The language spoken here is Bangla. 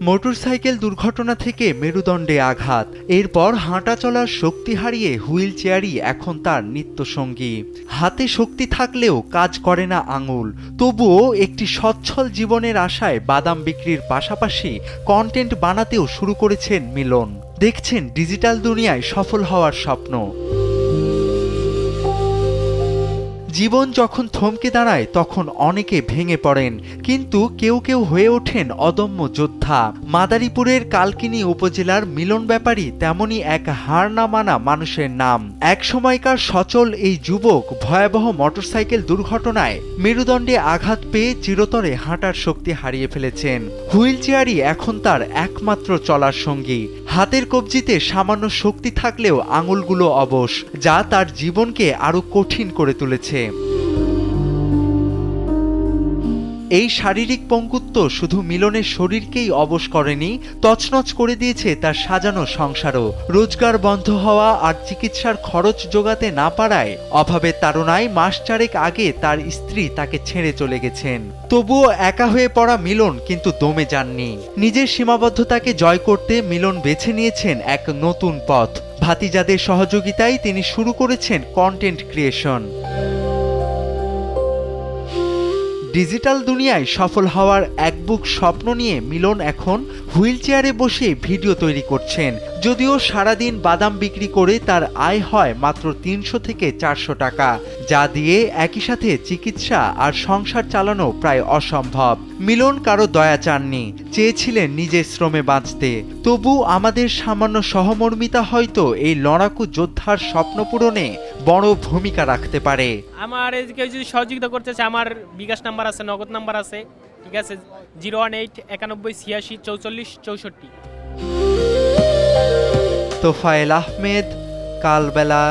মোটরসাইকেল দুর্ঘটনা থেকে মেরুদণ্ডে আঘাত, এরপর হাঁটা চলার শক্তি হারিয়ে হুইল চেয়ারই এখন তার নিত্যসঙ্গী। হাতে শক্তি থাকলেও কাজ করে না আঙুল, তবুও একটি সচ্ছল জীবনের আশায় বাদাম বিক্রির পাশাপাশি কন্টেন্ট বানাতেও শুরু করেছেন মিলন। দেখছেন ডিজিটাল দুনিয়ায় সফল হওয়ার স্বপ্ন। জীবন যখন থমকে দাঁড়ায় তখন অনেকে ভেঙে পড়েন, কিন্তু কেউ কেউ হয়ে ওঠেন অদম্য যোদ্ধা। মাদারীপুরের কালকিনি উপজেলার মিলন ব্যাপারী তেমনই এক হার না মানা মানুষের নাম। এক সময়কার সচল এই যুবক ভয়াবহ মোটরসাইকেল দুর্ঘটনায় মেরুদণ্ডে আঘাত পেয়ে চিরতরে হাঁটার শক্তি হারিয়ে ফেলেছেন। হুইল চেয়ারই এখন তার একমাত্র চলার সঙ্গী। হাতের কবজিতে সামান্য শক্তি থাকলেও আঙুলগুলো অবশ, যা তার জীবনকে আরো কঠিন করে তুলেছে। এই শারীরিক পঙ্গুত্ব শুধু মিলনের শরীরকেই অবশ করেনি, তছনছ করে দিয়েছে তার সাজানো সংসারও। রোজগার বন্ধ হওয়া আর চিকিৎসার খরচ জোগাতে না পারায় অভাবের তাড়নায় মাস চারেক আগে তার স্ত্রী তাকে ছেড়ে চলে গেছেন। তবুও একা হয়ে পড়া মিলন কিন্তু দমে যাননি। নিজের সীমাবদ্ধতাকে জয় করতে মিলন বেছে নিয়েছেন এক নতুন পথ। ভাতিজাদের সহযোগিতায় তিনি শুরু করেছেন কন্টেন্ট ক্রিয়েশন। ডিজিটাল দুনিয়ায় সফল হওয়ার এক বুক স্বপ্ন নিয়ে মিলন এখন হুইল চেয়ারে বসে ভিডিও তৈরি করছেন। যদিও সারাদিন বাদাম বিক্রি করে তার আয় হয় মাত্র ৩০০ থেকে ৪০০ টাকা, যা দিয়ে একই সাথে চিকিৎসা আর সংসার চালানো প্রায় অসম্ভব। মিলন কারো দয়া চাননি, চেয়েছিলেন নিজের শ্রমে বাঁচতে। তবু আমাদের সামান্য সহমর্মিতা হয়তো এই লড়াকু যোদ্ধার স্বপ্ন পূরণে বড় ভূমিকা রাখতে পারে। আমার কেউ যদি সহযোগিতা করতে চায়, আমার বিকাশ নাম্বার আছে, নগদ নাম্বার আছে, ঠিক আছে, 01891864464। তোফায়েল আহমেদ, কালবেলা।